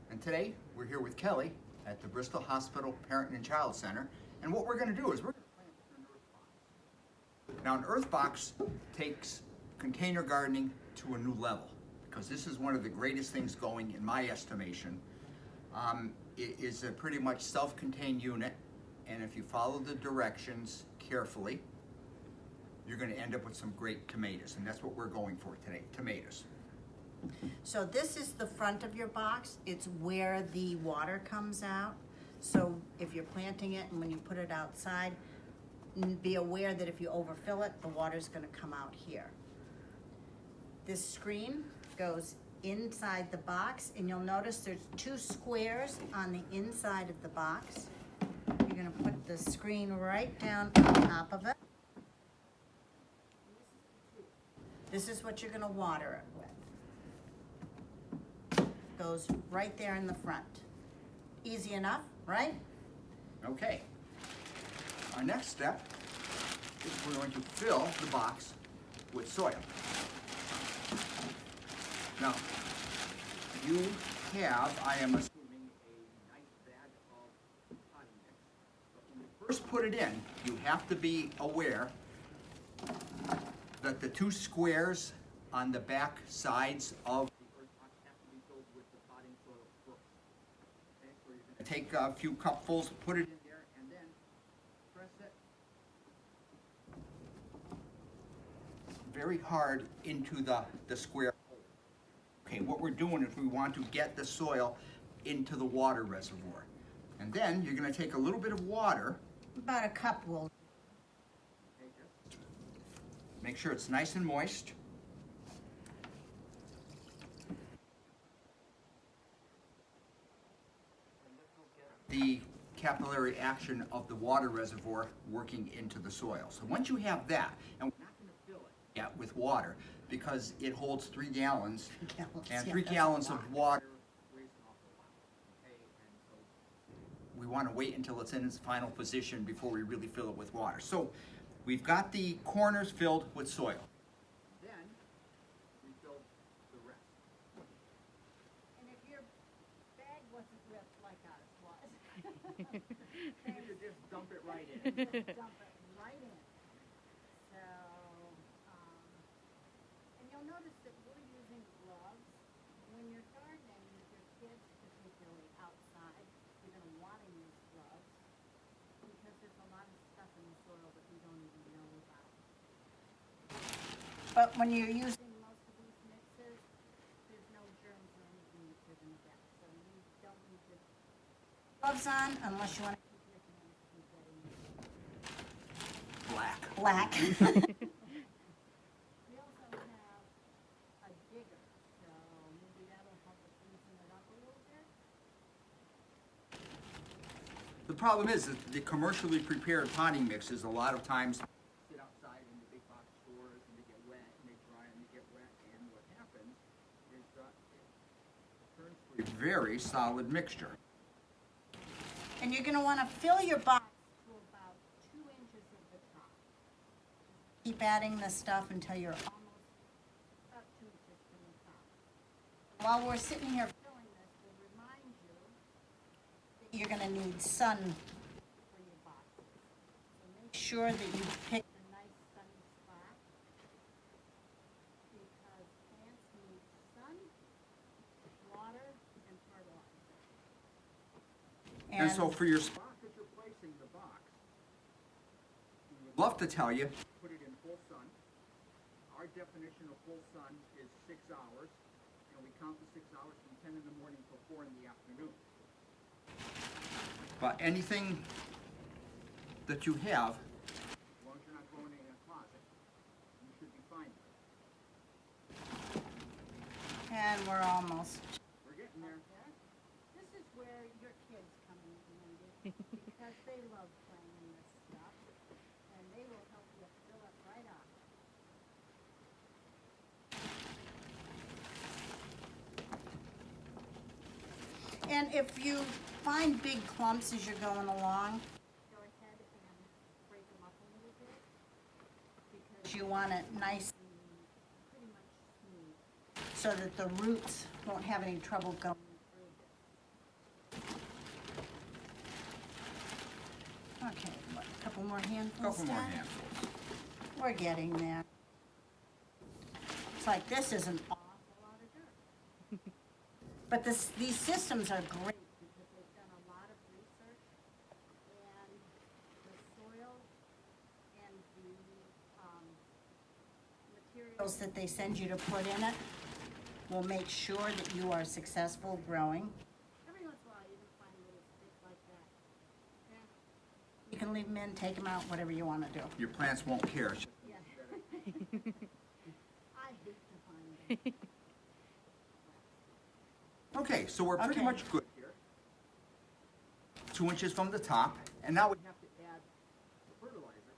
And today, we're here with Kelly at the Bristol Hospital Parent and Child Center. And what we're going to do is we're going to plant an earth box. Now, an earth box takes container gardening to a new level because this is one of the greatest things going, in my estimation. It is a pretty much self-contained unit, and if you follow the directions carefully, you're going to end up with some great tomatoes, and that's what we're going for today, tomatoes. So this is the front of your box. It's where the water comes out. So if you're planting it and when you put it outside, be aware that if you overfill it, the water's going to come out here. This screen goes inside the box, and you'll notice there's two squares on the inside of the box. You're going to put the screen right down on top of it. This is what you're going to water it with. Goes right there in the front. Easy enough, right? Okay. Our next step is we're going to fill the box with soil. Now, you have, I am assuming, a nice bag of potting mix. But when you first put it in, you have to be aware that the two squares on the back sides of the earth box have to be filled with the potting soil first. Okay, so you're going to take a few cupfuls, put it in there, and then press it very hard into the square hole. Okay, what we're doing is we want to get the soil into the water reservoir. And then you're going to take a little bit of water. About a cup will. Make sure it's nice and moist. The capillary action of the water reservoir working into the soil. So once you have that, and we're not going to fill it yet with water because it holds 3 gallons, and 3 gallons of water weighs an awful lot. Okay, and so we want to wait until it's in its final position before we really fill it with water. So we've got the corners filled with soil. Then we fill the rest. And if your bag wasn't ripped like ours was, You just dump it right in. just dump it right in. So, and you'll notice that we're using gloves. When you're gardening with your kids, particularly outside, you're going to want to use gloves because there's a lot of stuff in the soil that we don't even know about. But when you're using most of these mixes, there's no germs or anything that you're going to get. So you don't need to gloves on unless you want to keep your hands from getting Black. black. We also have a digger, so maybe that'll help us loosen it up a little bit. The problem is that the commercially prepared potting mixes a lot of times sit outside in the big box stores and they get wet and they dry and they get wet, and what happens is it turns to a very solid mixture. And you're going to want to fill your box to about 2 inches of the top. Keep adding the stuff until you're almost about 2 inches from the top. While we're sitting here filling this, we'll remind you that you're going to need sun for your box. So make sure that you pick a nice sunny spot because plants need sun, water, and fertilizer. And so for your spot that you're placing the box, we would love to tell you, put it in full sun. Our definition of full sun is 6 hours, and we count the 6 hours from 10 in the morning till 4 in the afternoon. But anything that you have, as long as you're not growing it in a closet, you should be fine. And we're almost. We're getting there. This is where your kids come in handy because they love playing in this stuff, and they will help you fill it right up. And if you find big clumps as you're going along, go ahead and break them up a little bit because you want it nice and pretty much smooth. so that the roots won't have any trouble going through this. Okay, what, a couple more handfuls? Couple more Dad? handfuls. We're getting there. It's like this is an awful lot of dirt. But these systems are great because they've done a lot of research, and the soil and the materials that they send you to put in it will make sure that you are successful growing. Every once in a while you can find little sticks like that. Yeah. You can leave them in, take them out, whatever you want to do. Your plants won't care. Yeah. I hate to find them. Okay, so we're pretty Okay. much good here. 2 inches from the top, and now we have to add the fertilizer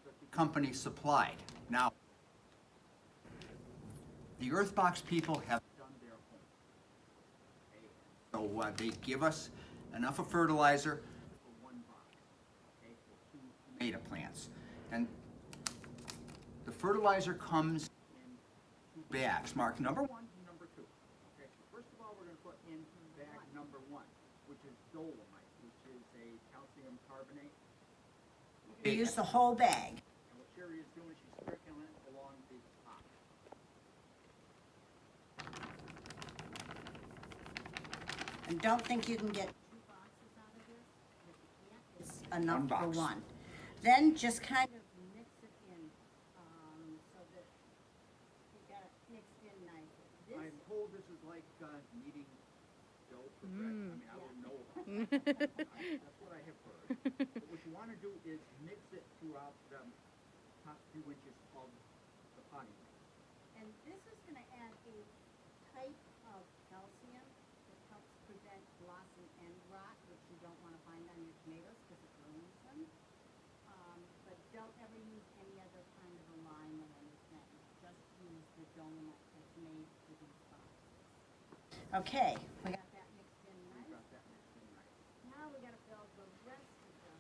that the company supplied. Now, the Earthbox people have done their homework. Okay? So they give us enough of fertilizer for 1 box, okay, for 2 tomato plants. And the fertilizer comes in 2 bags, marked number 1 and number 2. Okay, so first of all, we're going to put in bag number 1, which is dolomite, which is a calcium carbonate. You use the whole bag. And what Sherry is doing, she's sprinkling it along the top. And don't think you can get 2 boxes out of this. If you can't, it's enough for box. 1. Then just kind of mix it in so that you got it mixed in nicely. I'm told this is like kneading dough for bread. I mean, I wouldn't know about that. That's what I have heard. But what you want to do is mix it throughout the top 2 inches of the potting mix. And this is going to add a type of calcium that helps prevent blossom end rot, which you don't want to find on your tomatoes because it ruins them. But don't ever use any other kind of a lime or anything. Just use the dolomite that's made for these boxes. Okay, we got that mixed in nice. Got that mixed in nice. Now we got to fill the rest of the,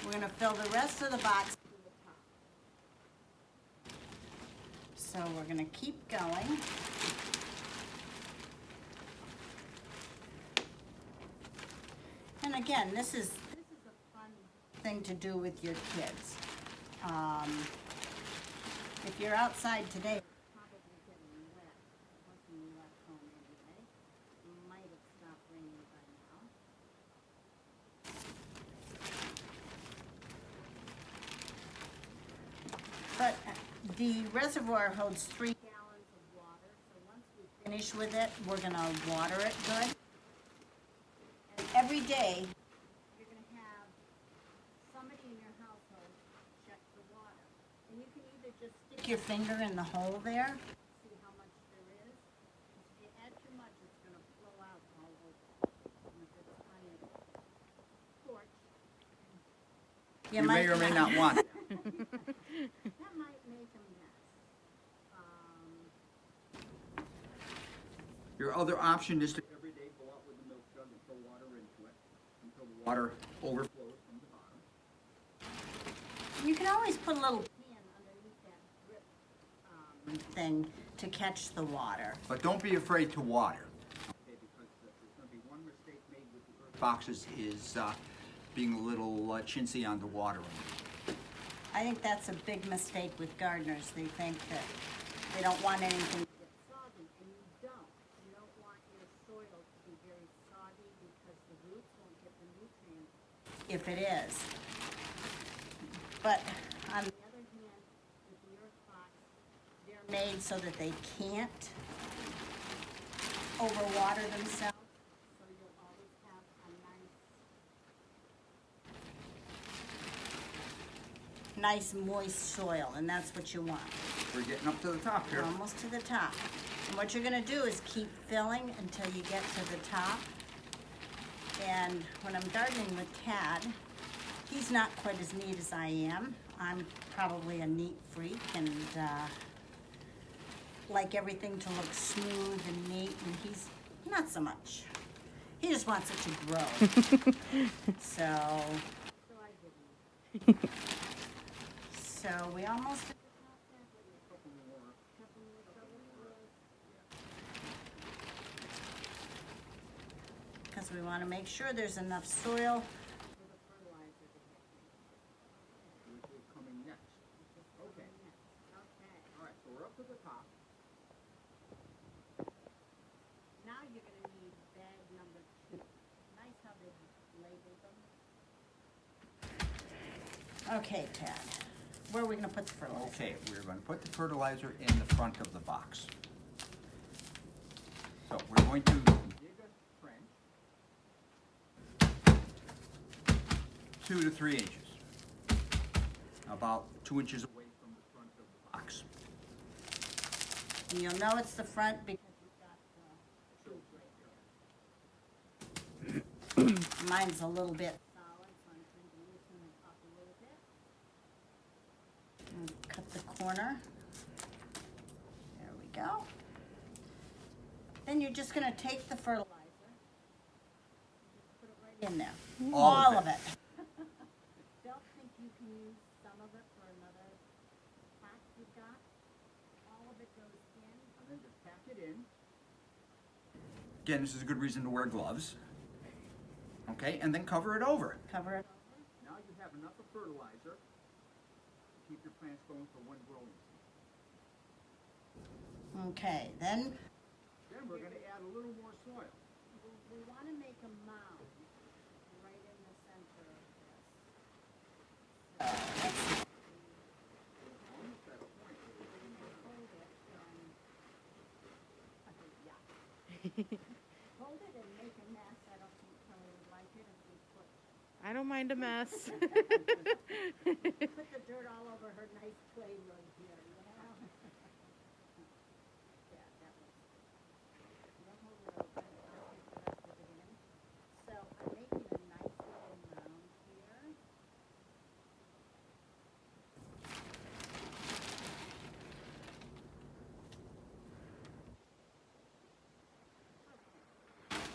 we're going to fill the rest of the box to the top. So we're going to keep going. And again, this is a fun thing to do with your kids. If you're outside today, it's probably getting wet. It wasn't left home anyway. It might have stopped raining by now. But the reservoir holds 3 gallons of water, so once we finish with it, we're gonna water it good. And every day, you're gonna have somebody in your household check the water. And you can either just stick your finger in the hole there, see how much there is. If you add too much, it's gonna flow out all over. And if it's on your porch, You may or may not want it. that might make a mess. Your other option is to every day go out with the milk jug and throw water into it until the water overflows from the bottom. You can always put a little pan underneath that drip thing to catch the water. But don't be afraid to water. Okay, because there's going to be one mistake made with the earth boxes is being a little chintzy on the watering. I think that's a big mistake with gardeners. They think that they don't want anything to get soggy, and you don't. You don't want your soil to be very soggy because the roots won't get the nutrients if it is. But on the other hand, with the earth box, they're made so that they can't overwater themselves. So you'll always have a nice moist soil, and that's what you want. We're getting up to the top here. Almost to the top. And what you're gonna do is keep filling until you get to the top. And when I'm gardening with Tad, he's not quite as neat as I am. I'm probably a neat freak and like everything to look smooth and neat, and he's not so much. He just wants it to grow. So I didn't. So we almost at the top there. So we want to make sure there's enough soil for the fertilizer to get in. Which is coming next. Okay. Okay. All right, so we're up to the top. Now you're going to need bag number 2. Nice how they labeled them. Okay, Tad. Where are we going to put the fertilizer? Okay, we're going to put the fertilizer in the front of the box. So we're going to dig a trench 2 to 3 inches, about 2 inches away from the front of the box. And you'll know it's the front because you've got the tube right there. Mine's a little bit solid, so I'm trying to loosen it up a little bit. And cut the corner. There we go. Then you're just going to take the fertilizer, just put it right in there. All of of it. Don't think you can use some of it for another pack you've got. All of it goes in. And then just pack it in. Again, this is a good reason to wear gloves. Okay, and then cover it over. Cover it Now you have enough of fertilizer to keep your plants going for one growing season. over. Okay, then Then we're going to add a little more soil. we want to make a mound right in the center of this. Almost at a point where we can Hold it and, hold it and make a mess. I don't think Kelly would like it if we put I don't mind a mess. put the dirt all over her nice clay rug here, you know? Yeah, that was. Don't hold it open, I'll get the rest of it in. So I'm making a nice little mound here.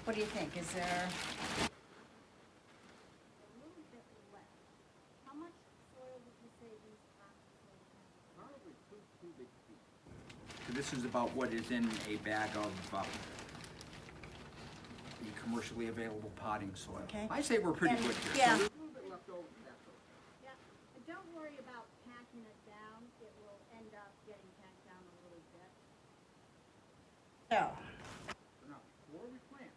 What do you think? Is there a little bit left? How much soil would you say these pots will have? probably 2 cubic feet. So this is about what is in a bag of the commercially available potting soil. Okay. I say we're pretty And- good here. yeah. So there's a little bit left over. That's okay. Yeah, and don't worry about packing it down. It will end up getting packed down a little bit. So. So now, before we plant,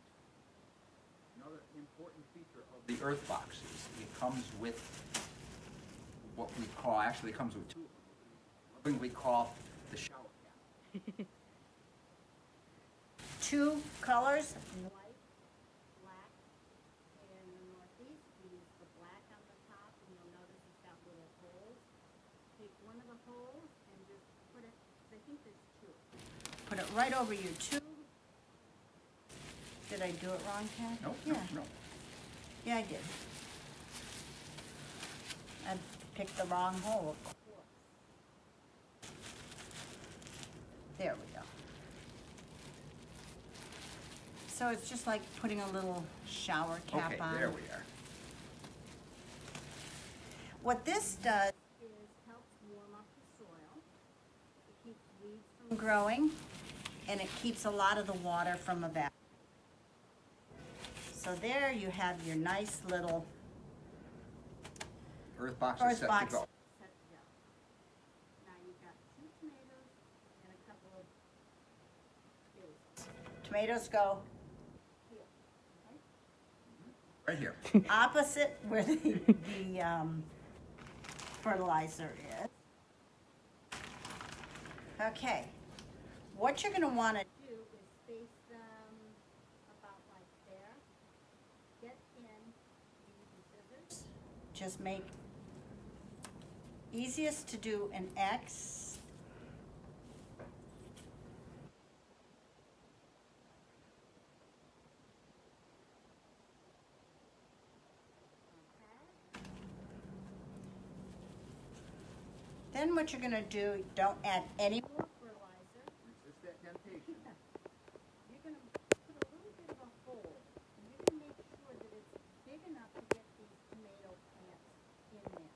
another important feature of the earth box is it comes with what we call, actually it comes with 2 of them, lovingly call the shower cap. 2 colors, white, black. In the Northeast, we use the black on the top, and you'll notice it's got little holes. Take one of the holes and just put it, I think there's 2. Put it right over your tube. Did I do it wrong, Kat? No, Yeah. no, no. Yeah, I did. I picked the wrong hole, of course. There we go. So it's just like putting a little shower cap Okay, on. there we are. What this does is helps warm up the soil. It keeps weeds from growing, and it keeps a lot of the water from evaporating. So there you have your nice little Earth box is earth set box. to go. Set to go. Now you've got 2 tomatoes and a couple of basil. Tomatoes go here, Right here. okay? Opposite where the fertilizer is. Okay, what you're going to want to do is space them about like there. Get in, use the scissors. Just make easiest to do an X. Then what you're going to do, don't add any more fertilizer. Resist that temptation. You're going to put a little bit of a hole. And you're going to make sure that it's big enough to get these tomato plants in there.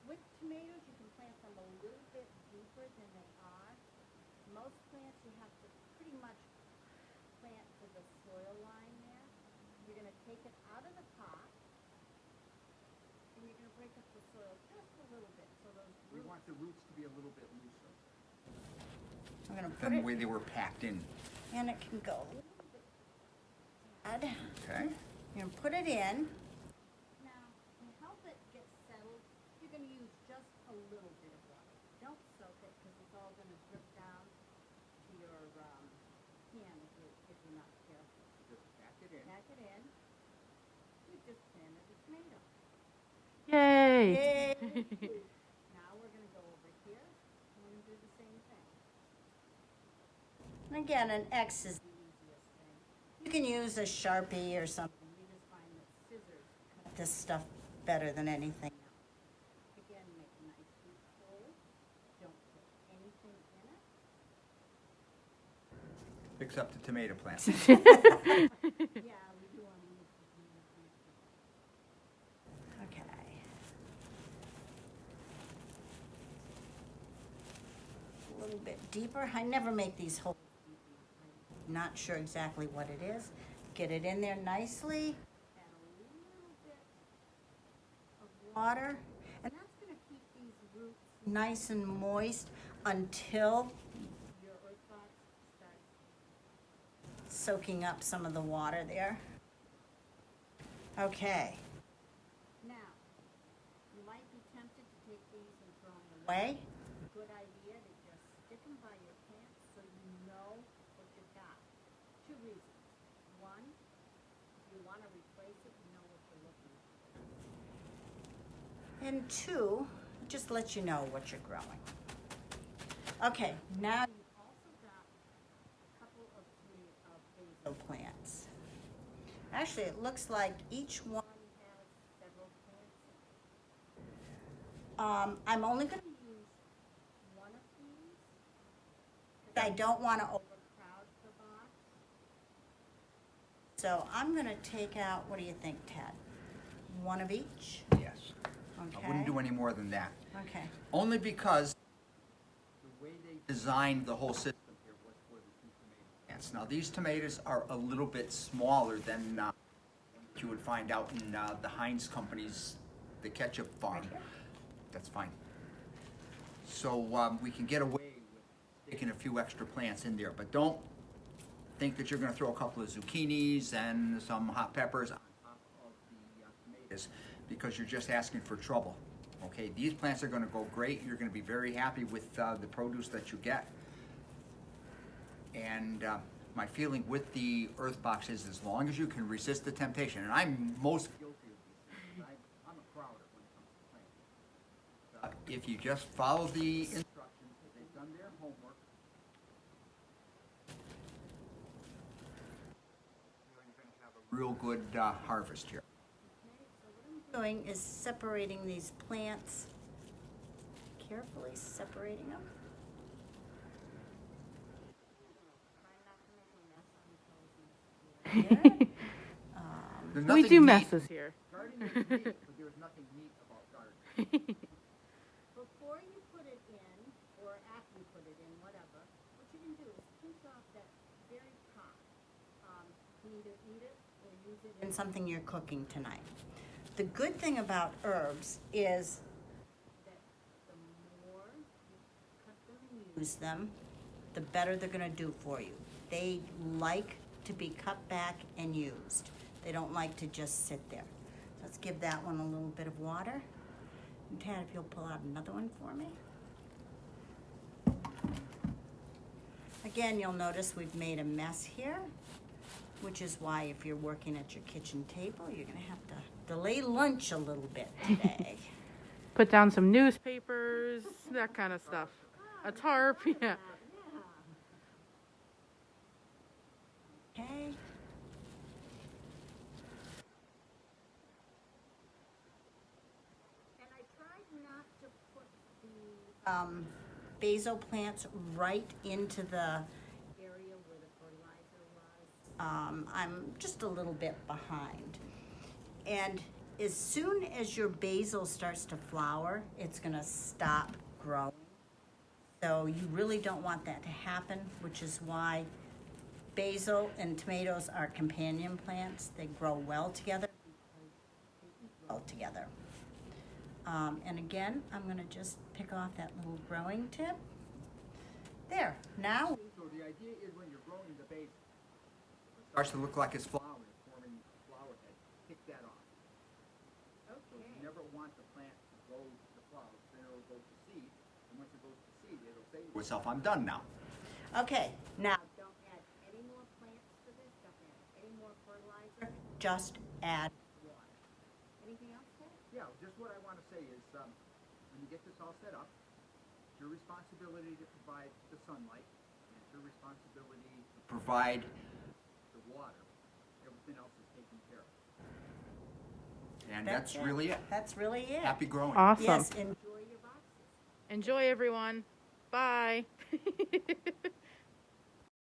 With tomatoes, you can plant them a little bit deeper than they are. Most plants you have to pretty much plant to the soil line there. you're gonna take it out of the pot, and you're gonna break up the soil just a little bit, so those We roots. want the roots to be a little bit looser I'm gonna put than the it, way they were packed in. and it can go. Add. Okay? You're gonna put it in. Now, to help it get settled, you're gonna use just a little bit of water. Don't soak it, because it's all gonna drip down to your pan if you're not careful. Just pack it in. Pack it in. You just planted a tomato. Yay! Yay! Now we're gonna go over here and do the same thing. And again, an X is the easiest thing. You can use a Sharpie or something. We just find that scissors cut this stuff better than anything else. Again, make a nice deep hole. Don't put anything in it. Except the tomato plant. Yeah, we do want to use the tomato plant. Okay. A little bit deeper. I never make these holes deep enough. I'm not sure exactly what it is. Get it in there nicely. Add a little bit of water. And that's going to keep these roots nice and moist until your earth box starts soaking up some of the water there. Okay. Now, you might be tempted to take these and throw them away. Good idea to just stick them by your pants so you know what you've got. Two reasons. One, if you want to replace it, you know what you're looking at. And two, just let you know what you're growing. Okay, now you've also got a couple of basil plants. Actually, it looks like each one has several plants. I'm only going to use one of these. I don't want to overcrowd the box. So I'm going to take out, what do you think, Ted? One of each? Yes. Okay. I wouldn't do any more than that. Okay. Only because the way they designed the whole system here was for the two tomato plants. Now, these tomatoes are a little bit smaller than what you would find out in the Heinz company's, the ketchup farm. Right here? That's fine. So we can get away with sticking a few extra plants in there, but don't think that you're going to throw a couple of zucchinis and some hot peppers on top of the tomatoes, because you're just asking for trouble. Okay, these plants are going to go great. You're going to be very happy with the produce that you get. And my feeling with the earth box is, as long as you can resist the temptation, and I'm most guilty of these things. I'm a crowder when it comes to plants. If you just follow the instructions, if they've done their homework, you're going to have a real good harvest here. Doing is separating these plants, carefully separating them. There's We nothing do neat- messes here. Gardening is neat, but there's nothing neat about gardening. Before you put it in, or after you put it in, whatever, what you can do is pinch off that very top. You can either eat it or use it in something you're cooking tonight. The good thing about herbs is that the more you cut them and use them, the better they're going to do for you. They like to be cut back and used. They don't like to just sit there. So let's give that one a little bit of water. And Tad, if you'll pull out another one for me. Again, you'll notice we've made a mess here, which is why if you're working at your kitchen table, you're going to have to delay lunch a little bit today. Put down some newspapers, that kind of stuff. A tarp, yeah. Okay. And I tried not to put the basil plants right into the area where the fertilizer was. I'm just a little bit behind. And as soon as your basil starts to flower, it's going to stop growing. So you really don't want that to happen, which is why Basil and tomatoes are companion plants. They grow well together. Well together. And again, I'm gonna just pick off that little growing tip. There, now, So the idea is when you're growing the basil, it starts to look like it's flowering, forming a flower head, pick that off. So you never want the plant to go to flowers, then it'll go to seed, and once it goes to seed, it'll say to itself, I'm done now. okay, now, don't add any more plants to this, don't add any more fertilizer, just add water. Anything else, Ted? Yeah, just what I want to say is, when you get this all set up, it's your responsibility to provide the sunlight, and it's your responsibility to provide the water. Everything else is taken care of. And that's it. really it. That's really it. Happy growing. Awesome. Yes, enjoy your boxes. Enjoy, everyone. Bye.